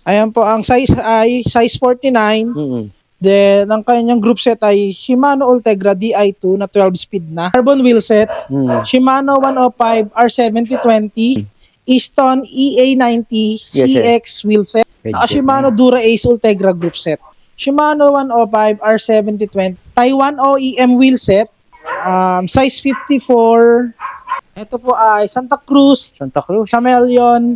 Ayan po, ang size ay size 49. Then, ang kanyang group set ay Shimano Ultegra Di2 na 12-speed na. Carbon wheel set, Shimano 105 R7020, Easton EA90 CX wheel set, Shimano Dura Ace Ultegra group set, Shimano 105 R7020, Taiwan OEM wheel set, size 54. Ito po ay Santa Cruz, Chameleon,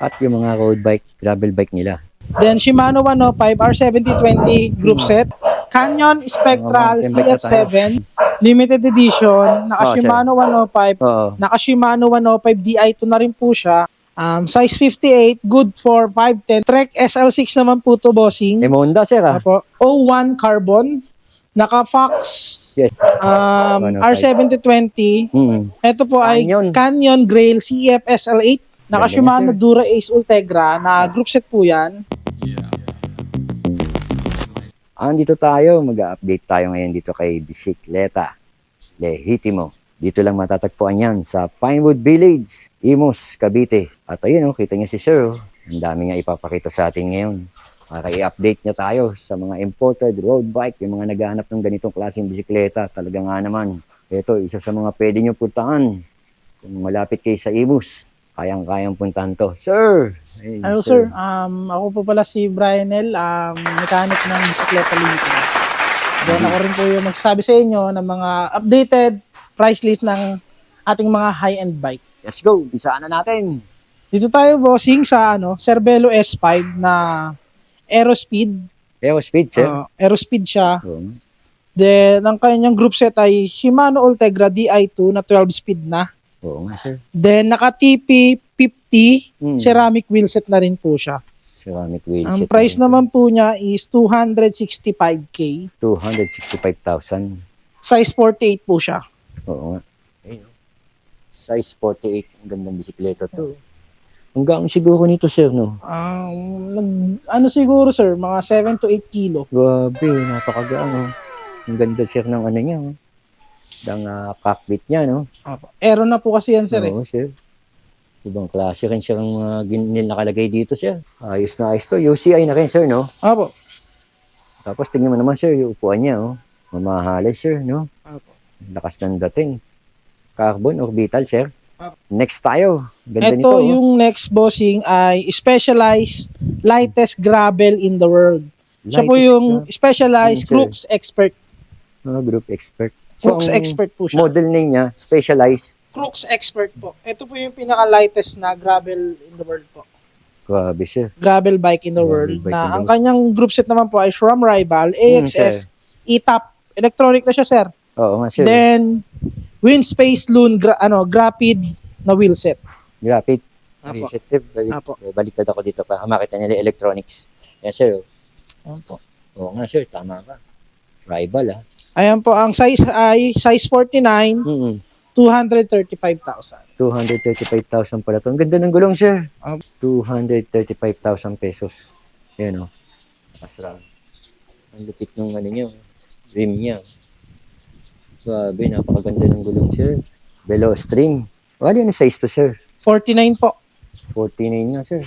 at yung mga road bike, gravel bike nila. then Shimano 105 R7020 group set, Canyon Spectral CF7 limited edition, naka Shimano 105, naka Shimano 105 Di2 na rin po siya. Size 58, good for 510. Trek SL6 naman po to, bossing. Honda, sir, ah. Apo, 01 carbon, naka Fox, R7020. Ito po ay Canyon Grail CF SL8, naka Shimano Dura Ace Ultegra na group set po yan. Andito tayo, mag-update tayo ngayon dito kay Bisikleta Lehitimo. Dito lang matatagpuan yan sa Pinewood Village, Imus, Cavite. At ayun, kita niya si Sir. Ang dami nga ipapakita sa atin ngayon. Para i-update niya tayo sa mga imported road bike, yung mga naghahanap ng ganitong klaseng bisikleta. Talaga nga naman, ito, isa sa mga pwede nyo puntahan. Kung malapit kayo sa Imus, kayang-kayang puntahan to. Sir! Hello, sir. Ako po pala si Brian L., mechanic ng Bisikleta Limited. Then ako rin po yung magsasabi sa inyo ng mga updated price list ng ating mga high-end bike. Let's go! Bisaan na natin! Dito tayo, bossing, sa Cervelo S5 na Aerospeed. Aerospeed, sir? Aerospeed siya. Then, ang kanyang group set ay Shimano Ultegra Di2 na 12-speed na. Oo nga, sir. Then, naka-TP 50, ceramic wheel set na rin po siya. Ceramic wheel set. Ang price naman po niya is 265K. 265,000. Size 48 po siya. Oo nga. Ayun. Size 48. Ang gandang bisikleta to. Ang gaang siguro nito, sir, no? Siguro, sir, mga 7 to 8 kilo. Grabe, napakagaang, oh. Ang ganda, sir, ng niya, oh. Ang cockpit niya, no? Aero na po kasi yan, sir. Oo, sir. Ibang klase rin siya ang nakalagay dito, sir. Ayos na ayos to. UCI na rin, sir, no? Apo. Tapos tingnan mo naman, sir, yung upuan niya, oh. Mamahalis, sir, no? Apo. Lakas ng dating. Carbon orbital, sir. Next tayo. Ganda Ito, nito, yung next, bossing, ay Specialized Lightest Gravel in the World. Siya po yung Specialized Crux Expert. Group Expert. Crux Expert po siya. Model name niya, Specialized. Crux Expert po. Ito po yung pinaka-lightest na gravel in the world po. Grabe siya. Gravel bike in the world. Na ang kanyang group set naman po ay SRAM Rival, AXS, E-Top. Electronic na siya, sir. Oo nga, sir. Then, Windspace Loon, Rapid na wheel set. Rapid. Apo. Apo. Baliktad ako dito para makita nila electronics. Yan, sir. Ayan po. Oo nga, sir. Tama ka. Rival, ah. Ayan po, ang size ay size 49, 235,000. 235,000 pala to. Ang ganda ng gulong, sir. Apo. 235,000 pesos. Yan, oh. Asra. Ang lupit ng niya. Rim niya. Sabi, napakaganda ng gulong, sir. Velostream. Ano yung size to, sir? 49 po. 49 na, sir.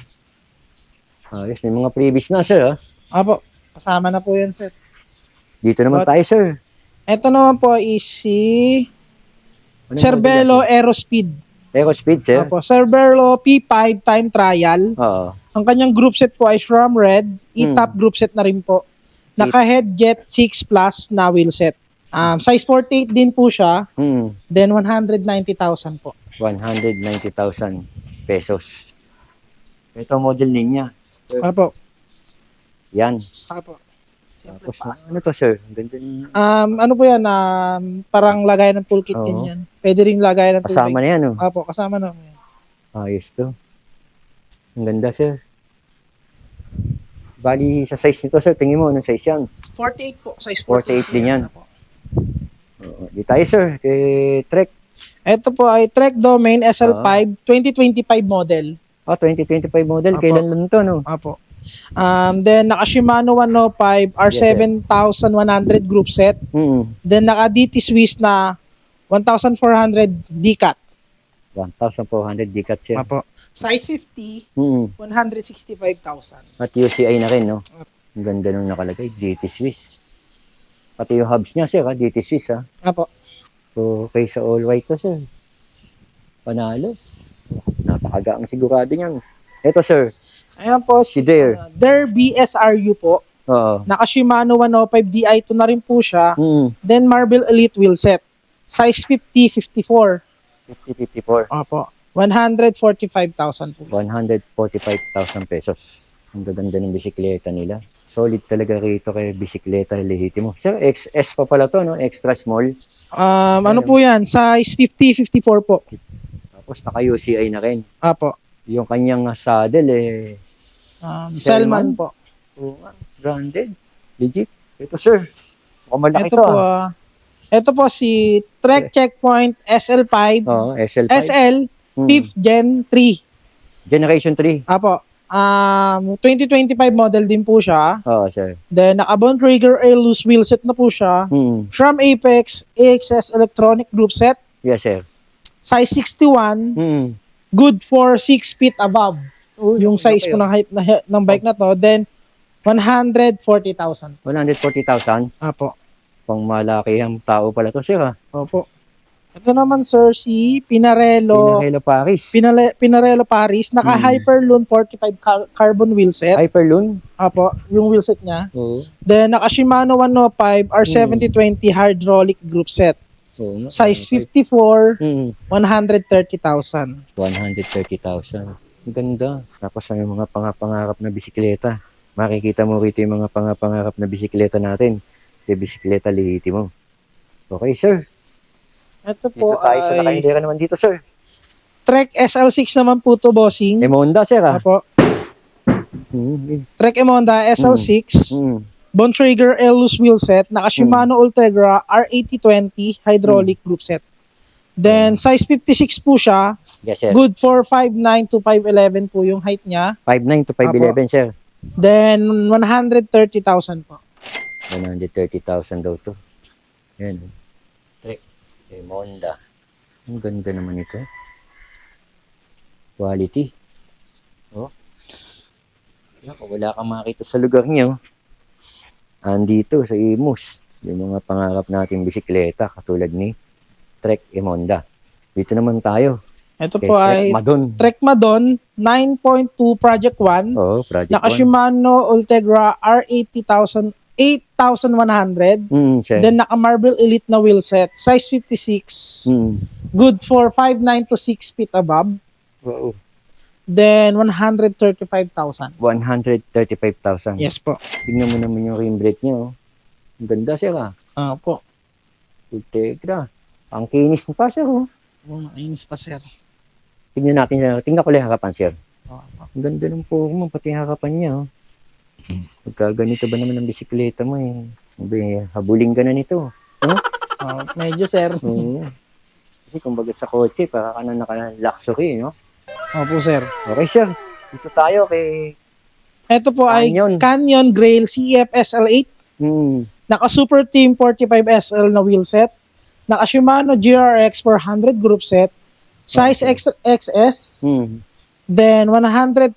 Ayos, may mga previous na, sir, ah. Apo, kasama na po yan, sir. Dito naman tayo, sir. Ito naman po is si Cervelo Aerospeed. Aerospeed, sir? Apo, Cervelo P5 time trial. Oo. Ang kanyang group set po ay SRAM Red. E-Top group set na rin po. Naka-head jet 6 plus na wheel set. Size 48 din po siya. Then 190,000 po. 190,000 pesos. Ito model niya. Sir. Apo. Yan. Apo. Tapos, ano to, sir? Ganda niya. Ano po yan? Parang lagay ng toolkit din yan. Pwede rin lagay ng toolkit. Kasama na yan, oh. Apo, kasama na. Ayos to. Ang ganda, sir. Bali, sa size nito, sir, tingin mo, anong size yan? 48 po. Size 48 din yan. Di tayo, sir, kay Trek. Ito po ay Trek Domain SL5 2025 model. 2025 model. Apo. Kailan lang to, no? Apo. Then naka Shimano 105 R7100 group set. Then naka DT Swiss na 1400 D-Cat. 1,400 di-cut, sir. Apo. Size 50, Mm. 165,000. At UCI na rin, no? Ang ganda nung nakalagay, GT Swiss. Pati yung hubs niya, sir, ha? GT Swiss, ha? Apo. So, kaysa all white to, sir. Panalo. Napakagaang sigurado niyan. Ito, sir. Ayan po Si Dare. Dare BSRU po. Oo. Naka Shimano 105 Di2 na rin po siya. Mm. Then Marble Elite wheelset. Size 50, 54. 50-54. Opo. 145,000 po. 145,000 pesos. Ang gaganda ng bisikleta nila. Solid talaga rito kay bisikleta Lehitimo. Sir, XS pa pala to, no? Extra small. Ano po yan? Size 50, 54 po. Tapos naka-UCI na rin. Apo. Yung kanyang saddle, Selman po. Oo, branded. Legit. Ito, sir. Mukhang malaki Ito to, po, ito po si Trek Checkpoint SL5. Oo, SL5. SL 5th Gen 3. Generation 3. Apo. 2025 model din po siya. Oo, sir. Then, naka-bone trigger airless wheelset na po siya. Mm. From Apex AXS electronic group set. Yes, sir. Size 61. Mm. Good for 6 feet above. Yung size po ng height ng bike na to. Then, 140,000. 140,000. Apo. Pang malaki ang tao pala to, sir, ha? Opo. Ito naman, sir, si Pinarello. Pinarello Paris. Pinarello Paris. Naka-Hyperloon 45 carbon wheelset. Hyperloon. Apo, yung wheelset niya. Oo. Then, naka-Shimano 105 R7020 hydraulic group set. Oo. Size 54, Mm. 130,000. 130,000. Ang ganda. Tapos ang mga pangarap na bisikleta. Makikita mo rito yung mga pangarap na bisikleta natin. Yung bisikleta Lehitimo. Okay, sir. Ito Dito po tayo sa ay nakahindera naman dito, sir. Trek SL6 naman po to, bossing. Emonda, sir, ha? Apo. Mm. Trek Emonda SL6. Mm. Bone trigger airless wheelset. Naka Shimano Ultegra R8020 hydraulic group set. Then, size 56 po siya. Yes, sir. Good for 5'9 to 5'11 po yung height niya. 5'9 to 5'11, sir. Then, 130,000 po. 130,000 daw to. Yan. Trek. Emonda. Ang ganda naman ito. Quality. Oh. Kung wala kang makita sa lugar niyo, andito sa Imus, yung mga pangarap nating bisikleta katulad ni Trek Emonda. Dito naman tayo. Ito Kay po Trek ay Madon. Trek Madon 9.2 Project 1. Oo, Project Naka 1. Shimano Ultegra R8,100. Sir. Then naka Marble Elite na wheelset. Size 56. Good for 5'9 to 6 feet above. Wow. Then 135,000. 135,000. Yes po. Tingnan mo naman yung rim brake niya. Oh. Ang ganda, sir, ah. Po. Ultegra. Ang kinis mo pa, sir. Oh. Mainis pa, sir. Tingnan natin. Tingnan ko lang yung harapan, sir. Po. Ang ganda ng forma, pati yung harapan niya. Oh. Pagkaganito ba naman ang bisikleta mo eh. Sabi, habulin ka na nito. Oh? Medyo, sir. Oo. Kasi kumbaga sa kotse, para ka na naka-luxury, no? Opo, sir. Okay, sir. Dito tayo kay... Ito po Canyon. ay Canyon Grail CF SL8. Naka Super Team 45 SL na wheelset. Naka Shimano GRX 400 group set. Size XS. Then 130,000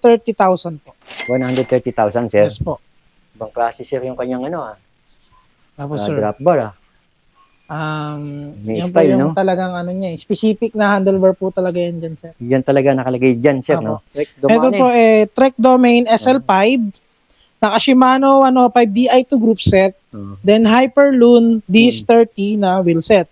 po. 130,000, sir. Yes po. Ibang klase, sir, yung kanyang ano, Tapos, sir. drop bar, May yan po style, yung no? talagang ano niya. Specific na handlebar po talaga yan dyan, sir. Yan talaga nakalagay dyan, sir, no? Ito po Trek Domain SL5. Naka Shimano 105 Di2 group set. Then Hyperloon DS30 na wheelset.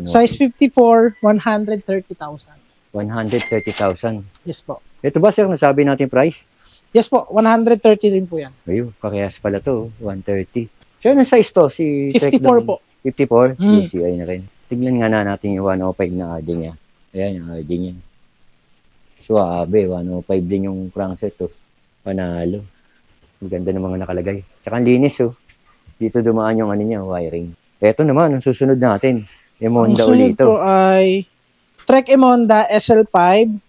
Size 54, 130,000. 130,000. Yes po. Ito ba, sir, nasabi natin price? Yes po, 130 rin po yan. Ayun, parehas pala to, 130. So, anong size to? Si 54 po. 54? UCI na rin. Tignan nga na natin yung 105 na RD niya. Ayan, yung RD niya. Suabe, 105 din yung crankset to. Panalo. Ang ganda ng mga nakalagay. Tsaka ang linis, oh. Dito dumaan yung ano niya, wiring. Ito naman, ang susunod natin. Emonda ulit ito. Ang susunod po ay Trek Emonda SL5,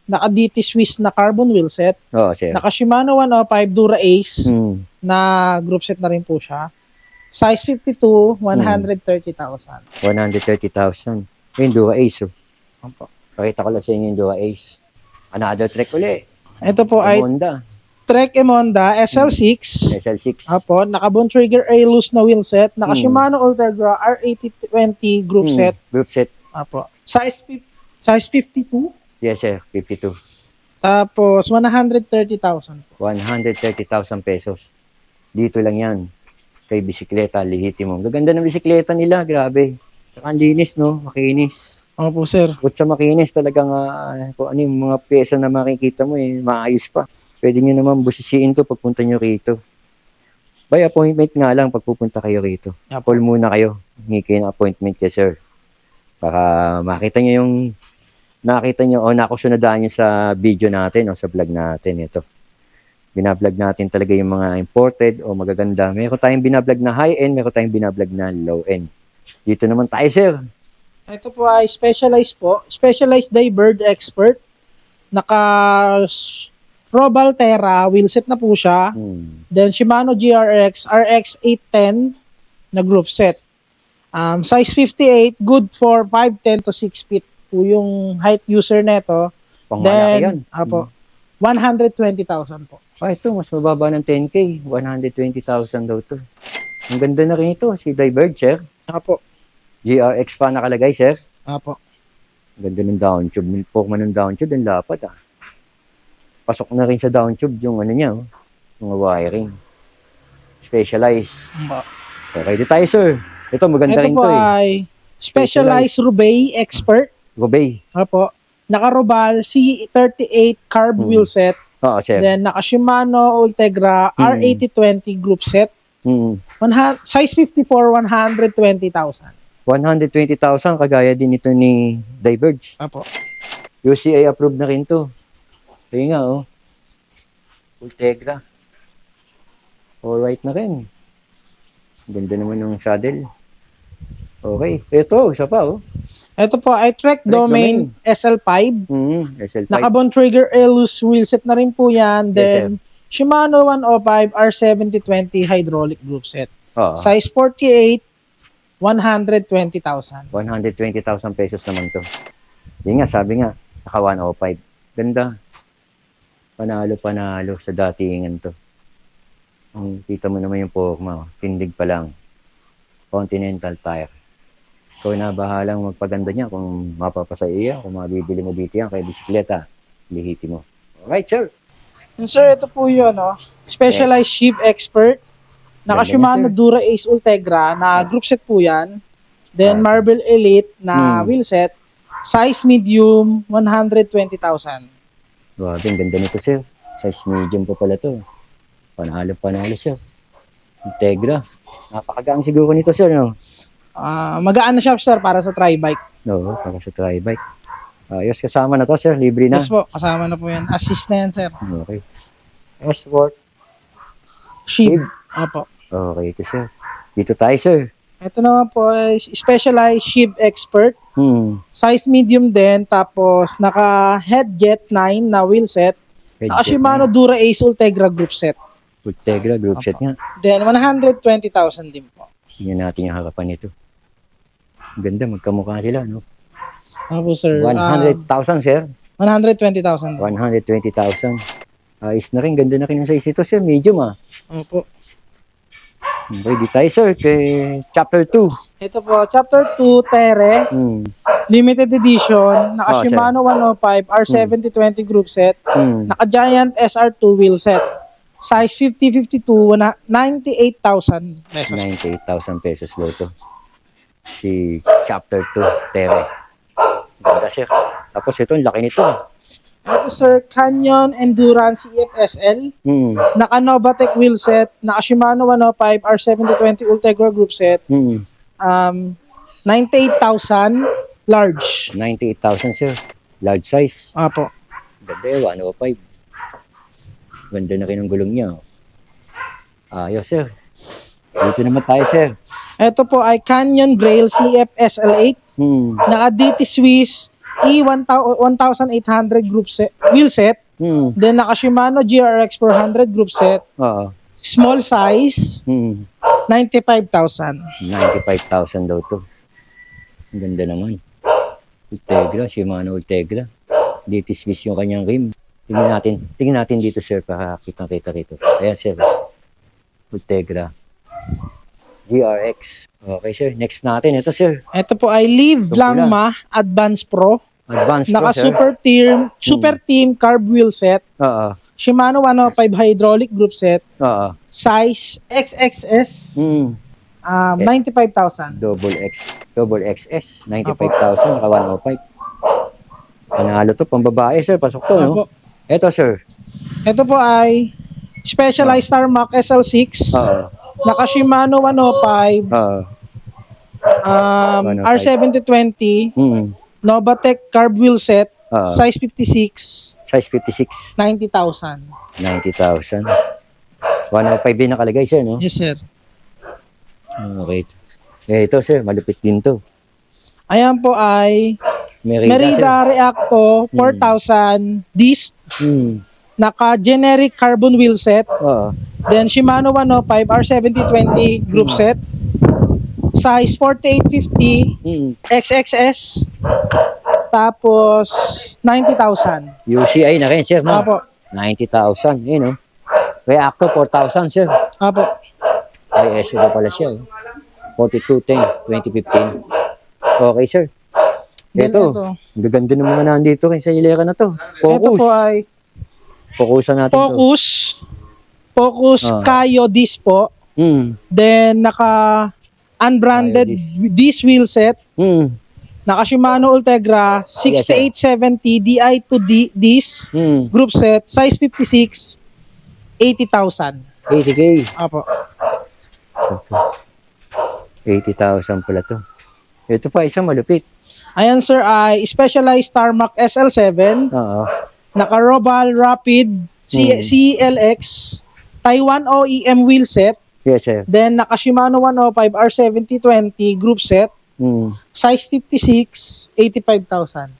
naka DT Swiss na carbon wheelset. Oo, sir. Naka Shimano 105 Dura Ace na group set na rin po siya. Size 52, 130,000. 130,000. Ayun, Dura Ace, oh. Opo. Pakita ko lang sa inyo yung Dual Ace. Another Trek uli. Ito po ay Honda. Trek Emonda SL6. SL6. Apo, naka-bone trigger airless na wheelset, naka Shimano Ultegra R8020 group set. Group set. Apo. Size 52. Yes, sir. 52. Tapos 130,000 po. 130,000 pesos. Dito lang yan. Kay bisikleta, Lehitimo. Gaganda ng bisikleta nila, grabe. Saka ang linis, no? Makinis. Opo, sir. But sa makinis, talagang kung ano yung mga pyesa na makikita mo, maayos pa. Pwede nyo naman busisiin to pagpunta nyo rito. By appointment nga lang pagpupunta kayo rito. Call muna kayo. Hingi kayo ng appointment kay sir. Para makita nyo yung nakita nyo o nakusunodaan nyo sa video natin o sa vlog natin. Ito. Binablog natin talaga yung mga imported o magaganda. Meron tayong binablog na high-end, meron tayong binablog na low-end. Dito naman tayo, sir. Ito po ay specialized po. Specialized Daybird Expert. Naka Robal Terra, wheelset na po siya. Then Shimano GRX RX 810 na group set. Size 58, good for 5'10 to 6 feet po yung height user nito. Pangmalaki yan. Apo, 120,000 po. Ito, mas mababa ng 10K. 120,000 daw to. Ang ganda na rin ito. Si Diverge, sir. Apo. GRX pa nakalagay, sir. Apo. Ganda ng down tube. Nilpok man ng down tube, ang lapad Pasok na rin sa down tube yung ano niya, mga wiring. Specialized. Okay, dito tayo, sir. Ito, maganda rin Ito po ay Specialized Roubaix Expert. Roubaix. Apo. Naka-Robal C38 carb wheelset. Oo, sir. Then naka Shimano Ultegra R8020 group set. Size 54, 120,000. 120,000, kagaya din ito ni Diverge. Apo. UCI approved na rin to. Kaya nga, Ultegra. Alright na rin. Ganda naman ng saddle. Okay. Ito, isa pa, Ito po ay Trek Domain SL5. SL5. Naka-bone trigger airless wheelset na rin po yan. Then, Shimano 105 R7020 hydraulic group set. Size 48, 120,000. 120,000 pesos naman to. Yun nga, sabi nga, naka 105. Ganda. Panalo sa datingan to. Kita mo naman yung forma. Tindig pa lang. Continental tire. Ikaw na bahalang magpaganda niya kung mapapasaya, kung mabibili mo dito yan kay bisikleta. Lehitimo. Alright, sir. And sir, ito po yun, Specialized Sheep Expert. Naka Shimano Dura Ace Ultegra na group set po yan. Then Marble Elite na wheelset. Size medium, 120,000. Grabe, ang ganda nito, sir. Size medium pa pala to. Panalo, sir. Ultegra. Napakagaan siguro nito, sir, no? Magaan na siya, sir, para sa tri-bike. No, para sa tri-bike. Ayos, kasama na to, sir. Libre na. Yes po, kasama na po yan. Assist na yan, sir. Okay. Escort. Sheep. Opo. Okay, ito, sir. Dito tayo, sir. Ito naman po ay Specialized Sheep Expert. Size medium din. Tapos, naka Headjet 9 na wheelset. Naka Shimano Dura Ace Ultegra group set. Ultegra group set nga. Then, 120,000 din po. Tingnan natin yung harapan nito. Ang ganda, magkamukha sila, no? Opo, sir. 100,000, sir. 120,000. 120,000. Ayos na rin, ganda na rin yung size ito, sir. Medium, Opo. Okay, di tayo, sir, kay Chapter 2. Ito po, Chapter 2, Tere. Limited edition. Naka Shimano 105 R7020 group set. Naka Giant SR2 wheel set. Size 50-52, 98,000 pesos. 98,000 pesos low to. Si Chapter 2, Tere. Ganda, sir. Tapos ito, ang laki nito. Ito, sir, Canyon Endurance EFSL. Naka Novatec wheel set. Naka Shimano 105 R7020 Ultegra group set. 98,000 large. 98,000, sir. Large size. Apo. Ganda, 105. Ganda na rin ang gulong niya. Ayos, sir. Dito naman tayo, sir. Ito po ay Canyon Grail CF SL8. Naka DT Swiss E1800 group set, wheel set. Then naka Shimano GRX 400 group set. Small size. 95,000. 95,000 daw to. Ang ganda naman. Ultegra, Shimano Ultegra. Latest Swiss yung kanyang rim. Tingnan natin dito, sir, para kitang-kita rito. Ayan, sir. Ultegra. GRX. Okay, sir. Next natin. Ito, sir. Ito po ay Live Ito Langma Advance Pro. Advanced Naka Pro, sir. super team carb wheel set. Oo. Shimano 105 hydraulic group set. Oo. Size XXS. 95,000. Double XS. 95,000. Naka 105. Panalo to. Pambabae, sir. Pasok to, no? Opo. Ito, sir. Ito po ay Specialized Tarmac SL6. Oo. Naka Shimano 105. Oo. 105. R7020. Novatec carb wheel set. Oo. Size 56. Size 56. 90,000. 90,000. 105 din nakalagay, sir, no? Yes, sir. Okay. Ito, sir. Malupit din to. Ayan po ay Merida Reacto 4000 disc. Naka generic carbon wheel set. Oo. Then Shimano 105 R7020 group set. Size 4850 XXS. Tapos 90,000. UCI na rin, sir, no? Apo. 90,000. Yun, no? Reacto, 4,000, sir. Apo. ISO na pala siya. 4210, 2015. Okay, sir. Then Ito. Gaganda ng mga nandito rin sa hilera na to. Focus. Ito po ay Focusan natin to. Focus Kayo disc po. Then naka unbranded Kayo disc wheel set. Naka Shimano Ultegra 6870 Di2 disc group set. Size 56. 80,000. 80K. Apo. 80,000 pala to. Ito pa, isang malupit. Ayan sir ay Specialized Tarmac SL7. Oo. Naka Robal Rapid CLX Taiwan OEM wheel set. Yes, sir. Then naka Shimano 105 R7020 group set. Size 56, 85,000.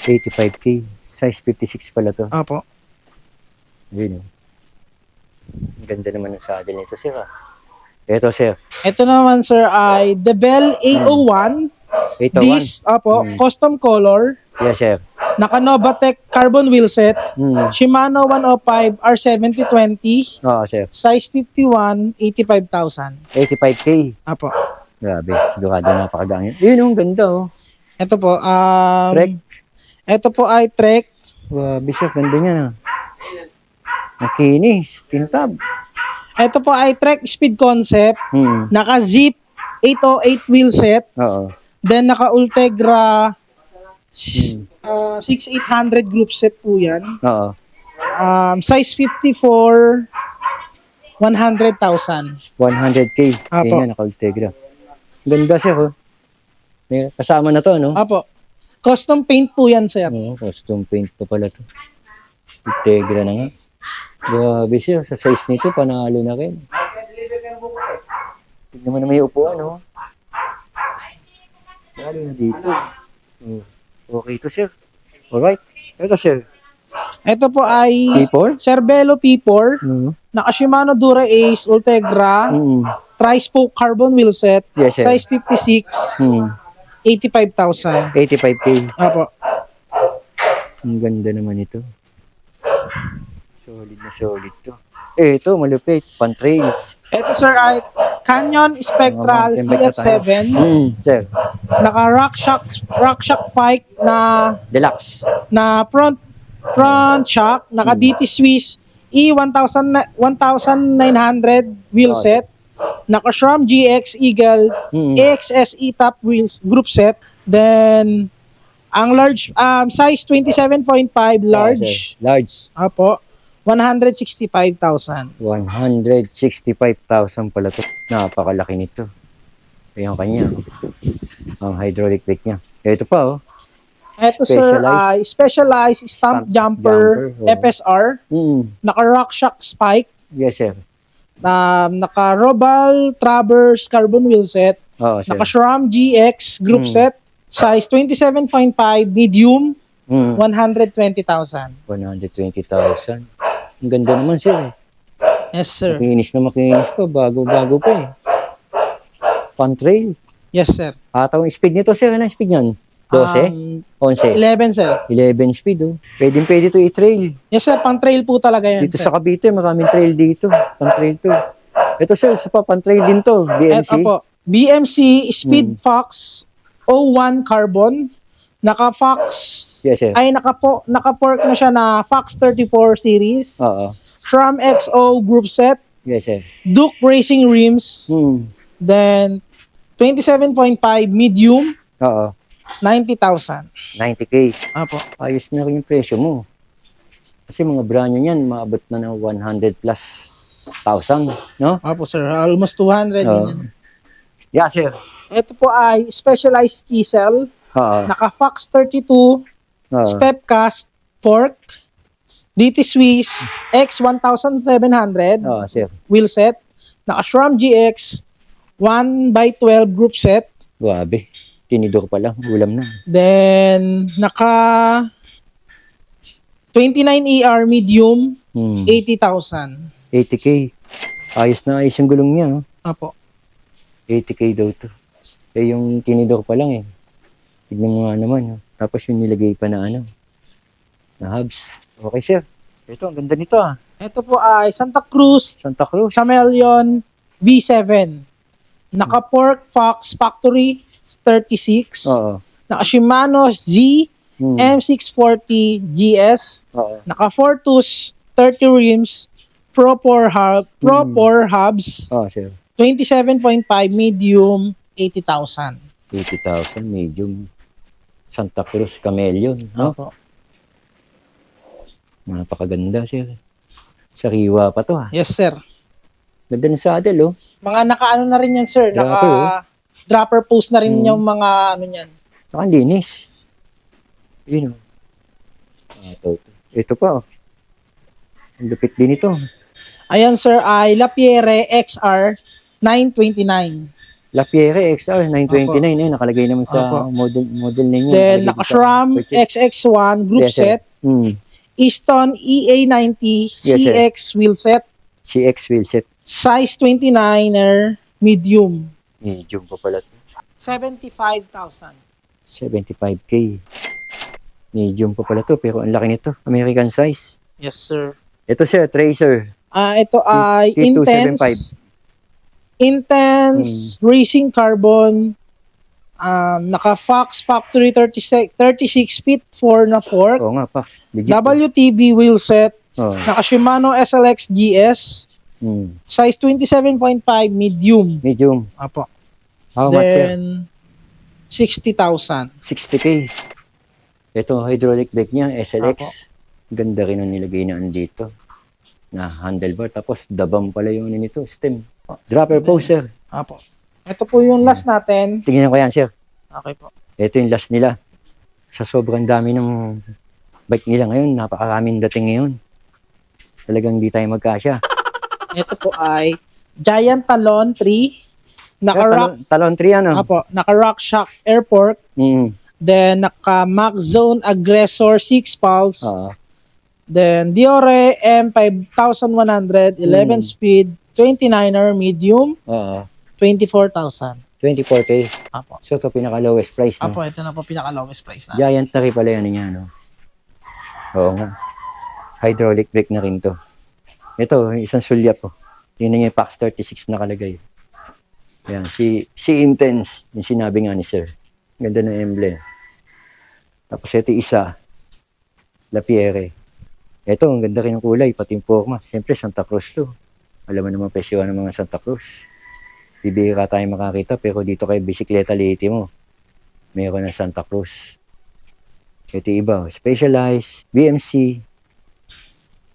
85K. Size 56 pala to. Apo. Yun. Ang ganda naman ng saddle nito, sir. Ito, sir. Ito naman sir ay The Bell A01. 801. This, apo, custom color. Yes, sir. Naka Novatec carbon wheel set. Shimano 105 R7020. Oo, sir. Size 51, 85,000. 85K. Apo. Grabe. Sigurado napakagaan yan. Yun, ang ganda, oh. Ito po, Trek. Ito po ay Trek. Grabe, sir. Ganda niya, na. Makinis. Pintab. Ito po ay Trek Speed Concept. Naka Zip 808 wheel set. Oo. Then naka Ultegra 6800 group set po yan. Oo. Size 54, 100,000. 100K. Apo. Yan nga, naka-Ultegra. Ganda, sir, oh. May kasama na to, no? Apo. Custom paint po yan, sir. Oo, custom paint pa pala to. Ultegra na nga. Grabe, sir. Sa size nito, panalo na rin. Tignan mo na may upuan, no? Lalo na dito. Okay to, sir. Alright. Ito, sir. Ito po ay P4? Cervelo P4. Naka Shimano Dura Ace Ultegra. Tri-spoke carbon wheel set. Yes, sir. Size 56. 85,000. 85K. Apo. Ang ganda naman ito. Solid na solid to. Ito, malupit. Pan-trail. Ito sir ay Canyon Spectral CF7. Sir. Naka RockShox Fight Deluxe. na front shock, naka DT Swiss E1900 wheel set, naka SRAM GX Eagle AXS E-Top wheels group set, then ang large size 27.5 large. Large. Apo. 165,000. 165,000 pala to. Napakalaki nito. Ayan kanya. Ang hydraulic brake niya. Ito pa, oh. Ito sir ay Specialized Stump Jumper FSR. Naka RockShox Spike. Yes, sir. Naka Robal Traverse carbon wheel set. Oo, sir. Naka SRAM GX group set. Size 27.5 medium. 120,000. 120,000. Ang ganda naman, sir. Yes, sir. Makinis na makinis pa. Bago-bago pa, eh. Pan-trail. Yes, sir. Ataw ang speed nito, sir. Ano ang speed niyan? 12? 11? 11, sir. 11 speed, oh. Pwede to i-trail. Yes, sir. Pang trail po talaga yan, Dito sir. sa Cavite, maraming trail dito. Pang-trail to. Ito, sir, sa pang-trail din to. BMC. Opo. BMC Speed Fox 01 Carbon. Naka-Fox. Yes, sir. Ay, naka-pork na siya na Fox 34 series. Oo. SRAM XO group set. Yes, sir. Duke Racing rims. Then, 27.5 medium. Oo. 90,000. 90K. Apo. Ayos na rin yung presyo mo. Kasi mga brand nyo yan, maabot na ng 100 plus thousand, no? Apo, sir. Almost 200. Ganyan. Yeah, sir. Ito po ay specialized keycell. Oo. Naka-Fox 32. Oo. Step cast. Pork. DT Swiss. X1700. Oo, sir. Wheel set. Naka-SRAM GX 1x12 group set. Grabe. Tinidor pa lang. Ulam na. Then, naka 29ER medium, 80,000. 80K. Ayos na ayos yung gulong niya. No? Apo. 80K daw to. Eh, yung tinidor pa lang eh. Tignan mo nga naman. No? Tapos yung nilagay pa na ano. Na hubs. Okay, sir. Ito, ang ganda nito ah. Ito po ay Santa Cruz Santa Cruz. Chameleon V7. Naka-Pork Fox Factory 36. Oo. Naka-Shimano Z M640 GS. Oo. Naka-Fortus 30 rims. Pro 4 hubs. Oo, sir. 27.5 medium, 80,000. 80,000 medium. Santa Cruz Chameleon. No? Opo. Napakaganda, sir. Sariwa pa to ah. Yes, sir. Ganda ng saddle oh. Mga naka-ano na rin yan, sir. Dropper, Dropper post na rin yung mga ano yan. Saka linis. Yun oh. Ito pa oh. Ang lupit din ito. Ayan, sir, ay Lapierre XR 929. Lapierre XR 929 eh. Nakalagay naman sa Opo. model ninyo. Then, Nakalagay naka-SRAM sa purchase. XX1 group Yes, sir. set. Easton EA90 Yes, sir. CX wheel set. CX wheel set. Size 29er medium. Medium pa pala to. 75,000. 75K. Medium pa pala to. Pero ang laki nito. American size. Yes, sir. Ito sir, Tracer. Ito ay T275. Intense Racing Carbon. Naka-Fox Factory 36 feet 4 na fork. Oo nga, Pax. Legit. WTB wheel set. Oh. Naka-Shimano SLX GS. Size 27.5 medium. Medium. Apo. How much sir? Then, 60,000. 60K. Ito, hydraulic brake niya, SLX. Apo. Ganda rin ang nilagay na dito. Na handlebar. Tapos, dabang pala yung ano nito, stem. Dropper post, sir. Apo. Ito po yung last natin. Tingnan ko yan, sir. Okay po. Ito yung last nila. Sa sobrang dami ng bike nila ngayon, napakaraming dating ngayon. Talagang di tayo magkasya. Ito po ay Giant Talon 3. Naka-rock. Talon 3 ano? Apo. Naka-Rock Shock Airport. Then, naka-Max Zone Aggressor 6 Pulse. Oo. Then, Diore M5100, 11 speed, 29er medium, Oo. 24,000. 24K. Apo. So, ito pinaka-lowest price, no? Apo, ito na po pinaka-lowest price na. Giant na rin pala yan niya, no? Oo nga. Hydraulic brake na rin to. Ito, isang sulyap po. Tingnan niyo yung Pax 36 nakalagay. Ayan, si Intense, yung sinabi nga ni Sir. Ganda ng emblem. Tapos ito isa, Lapierre. Ito, ang ganda rin ng kulay, pati yung forma. Siyempre, Santa Cruz to. Alam mo naman presyo ng mga Santa Cruz. Bibihira tayo makakita, pero dito kay Bisikleta Liti mo, meron na Santa Cruz. Ito iba, Specialized, BMC.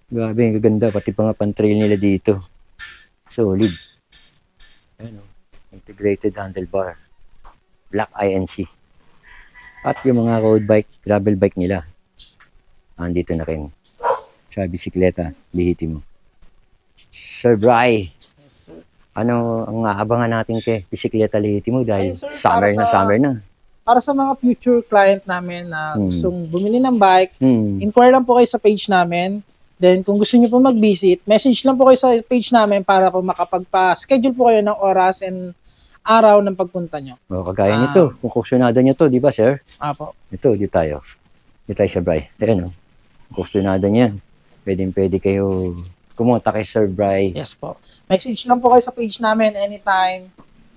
Grabe, ang gaganda. Pati pa nga pan-trail nila dito. Solid. Ayan, integrated handlebar. Black INC. At yung mga road bike, gravel bike nila. Andito na rin. Sa Bisikleta, Lihiti mo. Sir Bry, Yes, sir. ano ang aabangan natin kay Bisikleta Lihiti mo dahil Ayun, sir, summer para na sa- summer na. Para sa mga future client namin na gustong bumili ng bike, inquire lang po kayo sa page namin. Then, kung gusto niyo po mag-visit, message lang po kayo sa page namin para po makapagpa-schedule po kayo ng oras and araw ng pagpunta nyo. O, kagaya nito. Kung kusyonado nyo to, di ba, sir? Apo. Ito, di tayo. Di tayo sa Bri. Ayan, o. Kusyonado nyo yan. Pwede kayo kumunta kay Sir Bri. Yes po. Message lang po kayo sa page namin anytime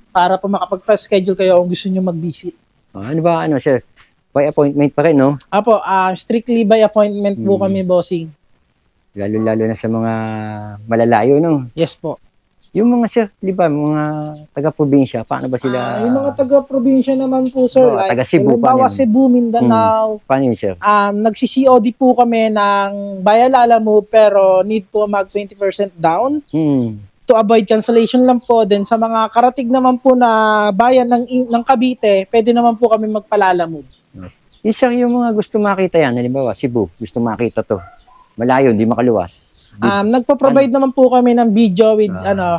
para po makapag-schedule kayo kung gusto nyo mag-visit. Ano ba, sir? By appointment pa rin, no? Apo, strictly by appointment po kami, bossing. Lalo-lalo na sa mga malalayo, no? Yes po. Yung mga, sir, di ba, mga taga-probinsya, paano ba sila? Yung mga taga-probinsya naman po, sir. Taga Cebu, halimbawa, paano yun? Cebu, Mindanao. Paano yun, sir? Nagsi-COD po kami ng Bayalala Move pero need po mag 20% down to avoid cancellation lang po. Then sa mga karatig naman po na bayan ng Cavite, pwede naman po kami magpalala move. Yung, sir, yung mga gusto makita yan, halimbawa, Cebu, gusto makita to. Malayo, hindi makaluwas. Nagpo-provide naman po kami ng video with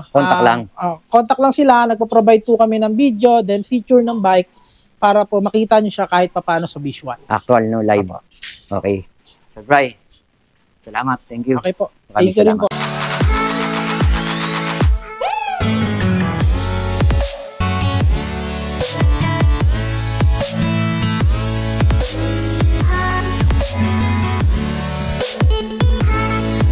Contact lang. Contact lang sila, nagpo-provide po kami ng video, then feature ng bike para po makita nyo siya kahit papaano sa visual. Actual, no? Live. Okay. Sir Bri, salamat. Thank you. Okay po. Maraming Thank you rin salamat. po.